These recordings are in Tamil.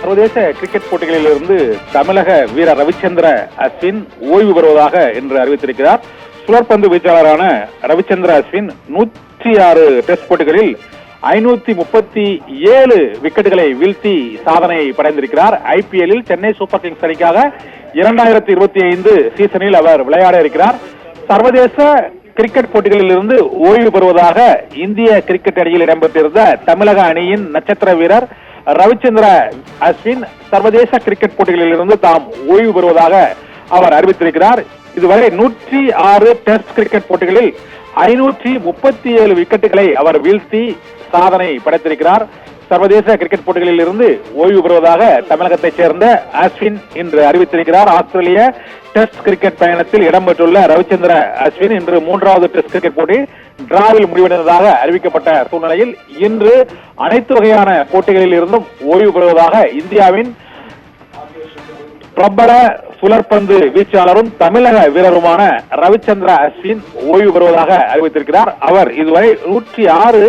சர்வதேச கிரிக்கெட் போட்டிகளில் இருந்து தமிழக வீரர் ரவிச்சந்திர அஸ்வின் ஓய்வு பெறுவதாக என்று அறிவித்திருக்கிறார். சுழற்பந்து வீச்சாளரான ரவிச்சந்திர அஸ்வின் 106 டெஸ்ட் போட்டிகளில் 537 விக்கெட்டுகளை வீழ்த்தி சாதனை படைந்திருக்கிறார். ஐபிஎல்லில் சென்னை சூப்பர் கிங்ஸ் அணிக்காக 2025 சீசனில் அவர் விளையாட இருக்கிறார். சர்வதேச கிரிக்கெட் போட்டிகளில் இருந்து ஓய்வு பெறுவதாக இந்திய கிரிக்கெட் அணியில் இடம்பெற்றிருந்த தமிழக அணியின் நட்சத்திர வீரர் ரவிச்சந்திர அஸ்வின் சர்வதேச கிரிக்கெட் போட்டிகளில் இருந்து தாம் ஓய்வு பெறுவதாக அவர் அறிவித்திருக்கிறார். இதுவரை 106 டெஸ்ட் கிரிக்கெட் போட்டிகளில் 537 விக்கெட்டுகளை அவர் வீழ்த்தி சாதனை படைத்திருக்கிறார். சர்வதேச கிரிக்கெட் போட்டிகளில் இருந்து ஓய்வு பெறுவதாக தமிழகத்தைச் சேர்ந்த அஸ்வின் இன்று அறிவித்திருக்கிறார். ஆஸ்திரேலிய டெஸ்ட் கிரிக்கெட் பயணத்தில் இடம்பெற்றுள்ள ரவிச்சந்திர அஸ்வின் இன்று 3வது டெஸ்ட் கிரிக்கெட் போட்டி டிராவில் முடிவடைந்ததாக அறிவிக்கப்பட்ட சூழ்நிலையில் இன்று அனைத்து வகையான போட்டிகளில் இருந்தும் ஓய்வு பெறுவதாக இந்தியாவின் பிரபல சுழற்பந்து வீச்சாளரும் தமிழக வீரருமான ரவிச்சந்திர அஸ்வின் ஓய்வு பெறுவதாக அறிவித்திருக்கிறார். அவர் இதுவரை 106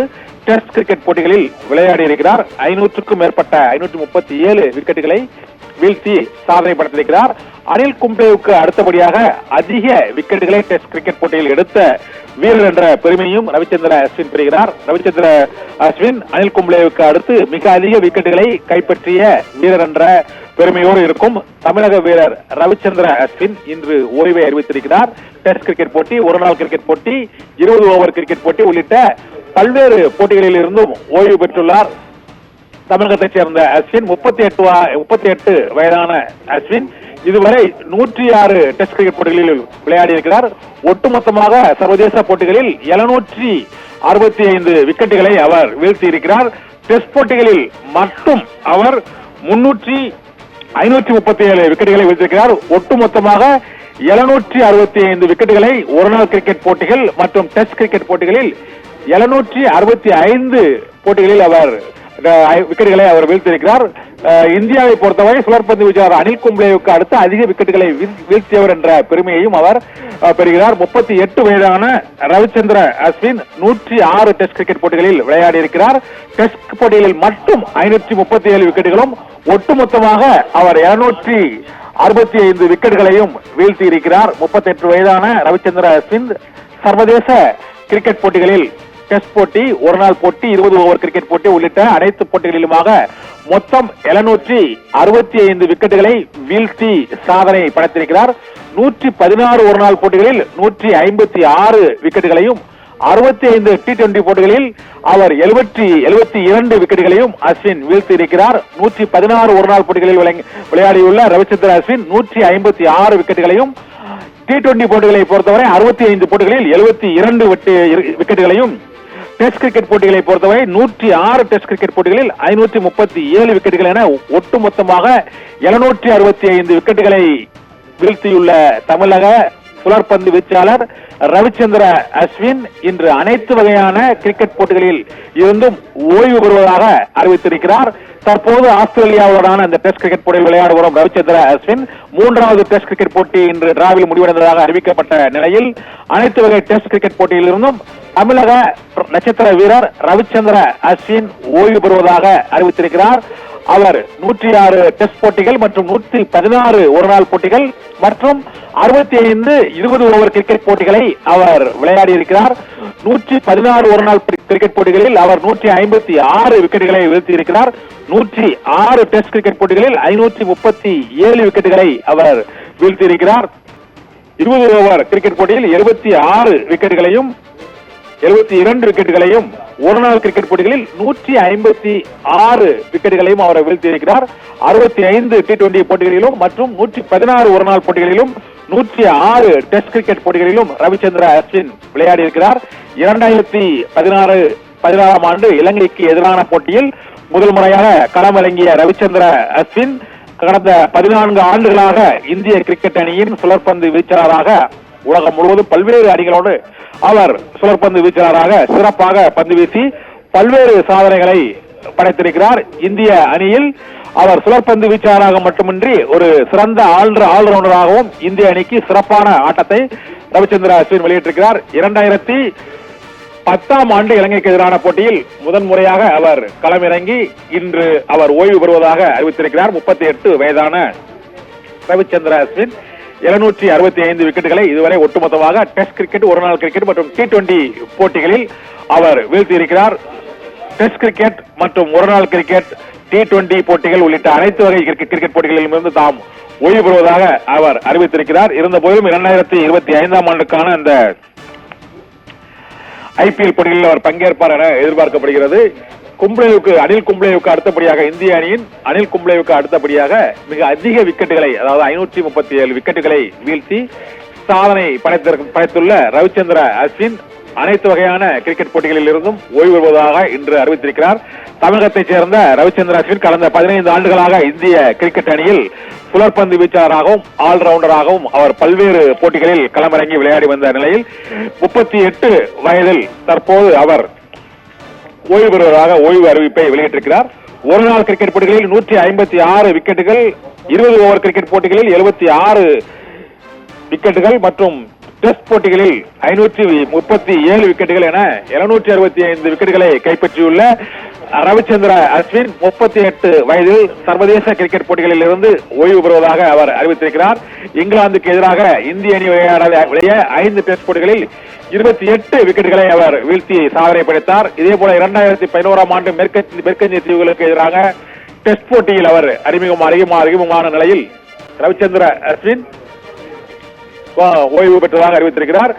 டெஸ்ட் கிரிக்கெட் போட்டிகளில் விளையாடி இருக்கிறார். 500க்கும் மேற்பட்ட 537 விக்கெட்டுகளை வீழ்த்தி சாதனை படைத்திருக்கிறார். அனில் கும்ப்ளேவுக்கு அடுத்தபடியாக அதிக விக்கெட்டுகளை டெஸ்ட் கிரிக்கெட் போட்டியில் எடுத்த வீரர் என்ற பெருமையும் ரவிச்சந்திர அஸ்வின் பெறுகிறார். ரவிச்சந்திர அஸ்வின் அனில் கும்ப்ளேவுக்கு அடுத்து மிக அதிக விக்கெட்டுகளை கைப்பற்றிய வீரர் என்ற பெருமையோடு இருக்கும் தமிழக வீரர் ரவிச்சந்திர அஸ்வின் இன்று ஓய்வை அறிவித்திருக்கிறார். டெஸ்ட் கிரிக்கெட் போட்டி, ஒருநாள் கிரிக்கெட் போட்டி, 20 ஓவர் கிரிக்கெட் போட்டி உள்ளிட்ட பல்வேறு போட்டிகளில் இருந்தும் ஓய்வு பெற்றுள்ளார். தமிழகத்தைச் சேர்ந்த அஸ்வின் 38 வயதான அஸ்வின் இதுவரை 106 டெஸ்ட் கிரிக்கெட் போட்டிகளில் விளையாடி இருக்கிறார். ஒட்டுமொத்தமாக சர்வதேச போட்டிகளில் 765 விக்கெட்டுகளை அவர் வீழ்த்தி இருக்கிறார். டெஸ்ட் போட்டிகளில் மட்டும் அவர் 537 விக்கெட்டுகளை வீழ்த்திருக்கிறார். ஒட்டுமொத்தமாக 765 விக்கெட்டுகளை ஒருநாள் கிரிக்கெட் போட்டிகள் மற்றும் டெஸ்ட் கிரிக்கெட் போட்டிகளில் 765 போட்டிகளில் அவர் விக்கெட்டுகளை அவர் வீழ்த்தியிருக்கிறார். இந்தியாவை பொறுத்தவரை சுழற்பந்து வீச்சாளர் அனில் கும்ப்ளேவுக்கு அடுத்து அதிக விக்கெட்டுகளை வீழ்த்தியவர் என்ற பெருமையையும் அவர் பெறுகிறார். 38 வயதான ரவிச்சந்திர அஸ்வின் 106 டெஸ்ட் கிரிக்கெட் போட்டிகளில் விளையாடி இருக்கிறார். டெஸ்ட் போட்டிகளில் மட்டும் 537 விக்கெட்டுகளும் ஒட்டுமொத்தமாக அவர் 265 விக்கெட்டுகளையும் வீழ்த்தி இருக்கிறார். 38 வயதான ரவிச்சந்திர அஸ்வின் சர்வதேச கிரிக்கெட் போட்டிகளில் டெஸ்ட் போட்டி, ஒருநாள் போட்டி, 20 ஓவர் கிரிக்கெட் போட்டி உள்ளிட்ட அனைத்து போட்டிகளிலுமாக மொத்தம் 765 விக்கெட்டுகளை வீழ்த்தி சாதனை படைத்திருக்கிறார். 116 ஒருநாள் போட்டிகளில் 156 விக்கெட்டுகளையும் 65 T20 போட்டிகளில் அவர் 72 விக்கெட்டுகளையும் அஸ்வின் வீழ்த்தி இருக்கிறார். 116 ஒருநாள் போட்டிகளில் விளையாடியுள்ள ரவிச்சந்திர அஸ்வின் 156 விக்கெட்டுகளையும், T20 போட்டிகளை பொறுத்தவரை 65 போட்டிகளில் 72 விக்கெட்டுகளையும், டெஸ்ட் கிரிக்கெட் போட்டிகளை பொறுத்தவரை 106 டெஸ்ட் கிரிக்கெட் போட்டிகளில் 537 விக்கெட்டுகள் என ஒட்டுமொத்தமாக 765 விக்கெட்டுகளை வீழ்த்தியுள்ள தமிழக சுழற்பந்து வீச்சாளர் ரவிச்சந்திர அஸ்வின் இன்று அனைத்து வகையான கிரிக்கெட் போட்டிகளில் இருந்தும் ஓய்வு பெறுவதாக அறிவித்திருக்கிறார். தற்போது ஆஸ்திரேலியாவுடனான இந்த டெஸ்ட் கிரிக்கெட் போட்டியில் விளையாட வரும் ரவிச்சந்திர அஸ்வின் 3வது டெஸ்ட் கிரிக்கெட் போட்டி இன்று டிராவில் முடிவடைந்ததாக அறிவிக்கப்பட்ட நிலையில் அனைத்து வகை டெஸ்ட் கிரிக்கெட் போட்டியில் இருந்தும் தமிழக நட்சத்திர வீரர் ரவிச்சந்திர அஸ்வின் ஓய்வு பெறுவதாக அறிவித்திருக்கிறார். அவர் 106 டெஸ்ட் போட்டிகள் மற்றும் 116 ஒருநாள் போட்டிகள் மற்றும் 65 20 ஓவர் கிரிக்கெட் போட்டிகளை அவர் விளையாடி இருக்கிறார். 116 ஒருநாள் கிரிக்கெட் போட்டிகளில் அவர் 156 விக்கெட்டுகளை வீழ்த்தி இருக்கிறார். 106 டெஸ்ட் கிரிக்கெட் போட்டிகளில் 537 விக்கெட்டுகளை அவர் வீழ்த்தி இருக்கிறார். 20 ஓவர் கிரிக்கெட் போட்டியில் 76 விக்கெட்டுகளையும் 72 விக்கெட்டுகளையும், ஒருநாள் கிரிக்கெட் போட்டிகளில் 156 விக்கெட்டுகளையும் அவர் வீழ்த்தியிருக்கிறார். 65 T20 போட்டிகளிலும் மற்றும் 116 ஒருநாள் போட்டிகளிலும் 106 டெஸ்ட் கிரிக்கெட் போட்டிகளிலும் ரவிச்சந்திர அஸ்வின் விளையாடி இருக்கிறார். 2016 ஆண்டு இலங்கைக்கு எதிரான போட்டியில் முதல் முறையாக களமிறங்கிய ரவிச்சந்திர அஸ்வின் கடந்த 14 ஆண்டுகளாக இந்திய கிரிக்கெட் அணியின் சுழற்பந்து வீச்சாளராக உலகம் முழுவதும் பல்வேறு அணிகளோடு அவர் சுழற்பந்து வீச்சாளராக சிறப்பாக பந்து வீசி பல்வேறு சாதனைகளை படைத்திருக்கிறார். இந்திய அணியில் அவர் சுழற்பந்து வீச்சாளராக மட்டுமின்றி ஒரு சிறந்த ஆல்ரவுண்டராகவும் இந்திய அணிக்கு சிறப்பான ஆட்டத்தை ரவிச்சந்திர அஸ்வின் வெளியிட்டிருக்கிறார். 2010ஆம் ஆண்டு இலங்கைக்கு எதிரான போட்டியில் முதன்முறையாக அவர் களமிறங்கி இன்று அவர் ஓய்வு பெறுவதாக அறிவித்திருக்கிறார். 38 வயதான ரவிச்சந்திர அஸ்வின் 765 விக்கெட்டுகளை இதுவரை ஒட்டுமொத்தமாக டெஸ்ட் கிரிக்கெட், ஒருநாள் கிரிக்கெட் மற்றும் T20 போட்டிகளில் அவர் வீழ்த்தியிருக்கிறார். டெஸ்ட் கிரிக்கெட் மற்றும் ஒருநாள் கிரிக்கெட், T20 போட்டிகள் உள்ளிட்ட அனைத்து வகை கிரிக்கெட் போட்டிகளிலும் இருந்து தாம் ஓய்வு பெறுவதாக அவர் அறிவித்திருக்கிறார். இருந்தபோதும் 2025ஆம் ஆண்டுக்கான அந்த ஐபிஎல் போட்டிகளில் அவர் பங்கேற்பார் என எதிர்பார்க்கப்படுகிறது. அனில் கும்ப்ளேவுக்கு அடுத்தபடியாக இந்திய அணியின் அனில் கும்ப்ளேவுக்கு அடுத்தபடியாக மிக அதிக விக்கெட்டுகளை, அதாவது 537 விக்கெட்டுகளை வீழ்த்தி சாதனை படைத்துள்ள ரவிச்சந்திர அஸ்வின் அனைத்து வகையான கிரிக்கெட் போட்டிகளில் இருந்தும் ஓய்வு பெறுவதாக இன்று அறிவித்திருக்கிறார். தமிழகத்தைச் சேர்ந்த ரவிச்சந்திர அஸ்வின் கடந்த 15 ஆண்டுகளாக இந்திய கிரிக்கெட் அணியில் சுழற்பந்து வீச்சாளராகவும் ஆல்ரவுண்டராகவும் அவர் பல்வேறு போட்டிகளில் களமிறங்கி விளையாடி வந்த நிலையில் 38 வயதில் தற்போது அவர் ஓய்வு பெறுவதாக ஓய்வு அறிவிப்பை வெளியிட்டிருக்கிறார். ஒருநாள் கிரிக்கெட் போட்டிகளில் 156 விக்கெட்டுகள், 20 ஓவர் கிரிக்கெட் போட்டிகளில் 76 விக்கெட்டுகள் மற்றும் டெஸ்ட் போட்டிகளில் 537 விக்கெட்டுகள் என 765 விக்கெட்டுகளை கைப்பற்றியுள்ள ரவிச்சந்திர அஸ்வின் 38 வயதில் சர்வதேச கிரிக்கெட் போட்டிகளில் இருந்து ஓய்வு பெறுவதாக அவர் அறிவித்திருக்கிறார். இங்கிலாந்துக்கு எதிராக இந்திய அணி விளையாடிய 5 டெஸ்ட் போட்டிகளில் 28 விக்கெட்டுகளை அவர் வீழ்த்தி சாதனை படைத்தார். இதேபோல 2011ஆம் ஆண்டு மேற்கத்திய தீவுகளுக்கு எதிராக டெஸ்ட் போட்டியில் அவர் அறிமுகமான நிலையில் ரவிச்சந்திர அஸ்வின் ஓய்வு பெற்றதாக அறிவித்திருக்கிறார்.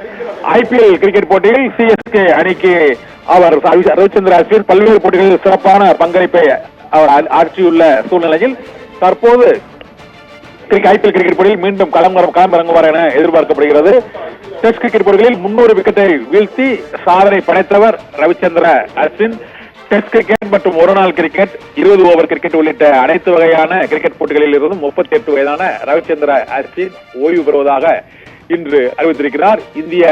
ஐபிஎல் கிரிக்கெட் போட்டியில் சிஎஸ்கே அணிக்கு அவர் ரவிச்சந்திர அஸ்வின் பல்வேறு போட்டிகளில் சிறப்பான பங்களிப்பை அவர் ஆற்றியுள்ள சூழ்நிலையில் தற்போது ஐபிஎல் கிரிக்கெட் போட்டியில் மீண்டும் களமிறங்குவார் என எதிர்பார்க்கப்படுகிறது. டெஸ்ட் கிரிக்கெட் போட்டிகளில் 300 விக்கெட்டை வீழ்த்தி சாதனை படைத்தவர் ரவிச்சந்திர அஸ்வின். டெஸ்ட் கிரிக்கெட் மற்றும் ஒருநாள் கிரிக்கெட், 20 ஓவர் கிரிக்கெட் உள்ளிட்ட அனைத்து வகையான கிரிக்கெட் போட்டிகளில் இருந்தும் 38 வயதான ரவிச்சந்திர அஸ்வின் ஓய்வு பெறுவதாக இன்று அறிவித்திருக்கிறார். இந்திய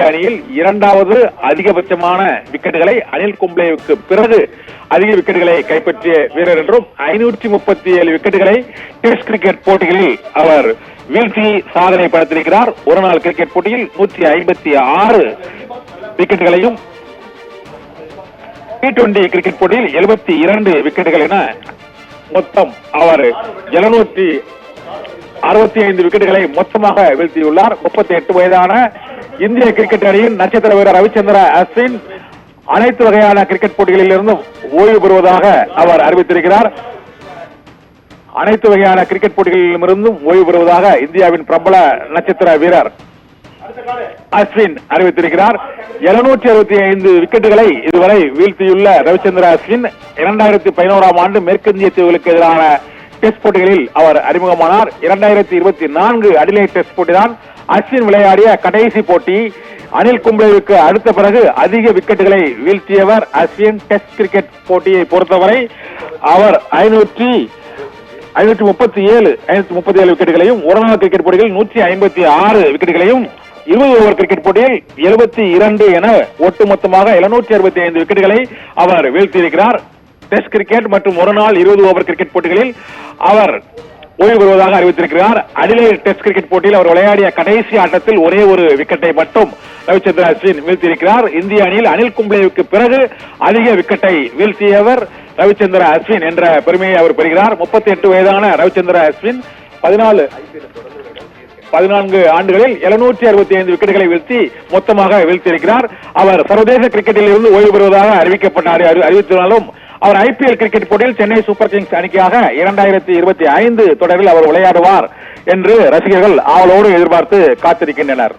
அணியில் இரண்டாவது அதிகபட்சமான விக்கெட்டுகளை அனில் கும்ப்ளேவுக்கு பிறகு அதிக விக்கெட்டுகளை கைப்பற்றிய வீரர் என்றும் 537 விக்கெட்டுகளை டெஸ்ட் கிரிக்கெட் போட்டிகளில் அவர் வீழ்த்தி சாதனை படைத்திருக்கிறார். ஒருநாள் கிரிக்கெட் போட்டியில் 156 விக்கெட்டுகளையும், T20 கிரிக்கெட் போட்டியில் 72 விக்கெட்டுகள் என மொத்தம் அவர் 765 விக்கெட்டுகளை மொத்தமாக வீழ்த்தியுள்ளார். 38 வயதான இந்திய கிரிக்கெட் அணியின் நட்சத்திர வீரர் ரவிச்சந்திர அஸ்வின் அனைத்து வகையான கிரிக்கெட் போட்டிகளில் இருந்தும் ஓய்வு பெறுவதாக அவர் அறிவித்திருக்கிறார். அனைத்து வகையான கிரிக்கெட் போட்டிகளிலும் இருந்தும் ஓய்வு பெறுவதாக இந்தியாவின் பிரபல நட்சத்திர வீரர் அஸ்வின் அறிவித்திருக்கிறார். 765 விக்கெட்டுகளை இதுவரை வீழ்த்தியுள்ள ரவிச்சந்திர அஸ்வின் 2011ஆம் ஆண்டு மேற்கிந்திய தீவுகளுக்கு எதிரான டெஸ்ட் போட்டிகளில் அவர் அறிமுகமானார். 2024 அடிலைட் டெஸ்ட் போட்டிதான் அஸ்வின் விளையாடிய கடைசி போட்டி. அனில் கும்ப்ளேவுக்கு அடுத்த பிறகு அதிக விக்கெட்டுகளை வீழ்த்தியவர் அஸ்வின். டெஸ்ட் கிரிக்கெட் போட்டியை பொறுத்தவரை அவர் 537 விக்கெட்டுகளையும், ஒருநாள் கிரிக்கெட் போட்டிகளில் 156 விக்கெட்டுகளையும், 20 ஓவர் கிரிக்கெட் போட்டியில் 72 என ஒட்டுமொத்தமாக 765 விக்கெட்டுகளை அவர் வீழ்த்தியிருக்கிறார். டெஸ்ட் கிரிக்கெட் மற்றும் ஒருநாள் 20 ஓவர் கிரிக்கெட் போட்டிகளில் அவர் ஓய்வு பெறுவதாக அறிவித்திருக்கிறார். அடிலைட் டெஸ்ட் கிரிக்கெட் போட்டியில் அவர் விளையாடிய கடைசி ஆட்டத்தில் ஒரே ஒரு விக்கெட்டை மட்டும் ரவிச்சந்திர அஸ்வின் வீழ்த்தியிருக்கிறார். இந்திய அணியில் அனில் கும்ப்ளேவுக்கு பிறகு அதிக விக்கெட்டை வீழ்த்தியவர் ரவிச்சந்திர அஸ்வின் என்ற பெருமையை அவர் பெறுகிறார். 38 வயதான ரவிச்சந்திர அஸ்வின் 14 ஆண்டுகளில் 765 விக்கெட்டுகளை வீழ்த்தி மொத்தமாக வீழ்த்தியிருக்கிறார். அவர் சர்வதேச கிரிக்கெட்டில் இருந்து ஓய்வு பெறுவதாக அறிவித்திருந்தாலும் அவர் ஐபிஎல் கிரிக்கெட் போட்டியில் சென்னை சூப்பர் கிங்ஸ் அணிக்காக 2025 தொடரில் அவர் விளையாடுவார் என்று ரசிகர்கள் ஆவலோடு எதிர்பார்த்து காத்திருக்கின்றனர்.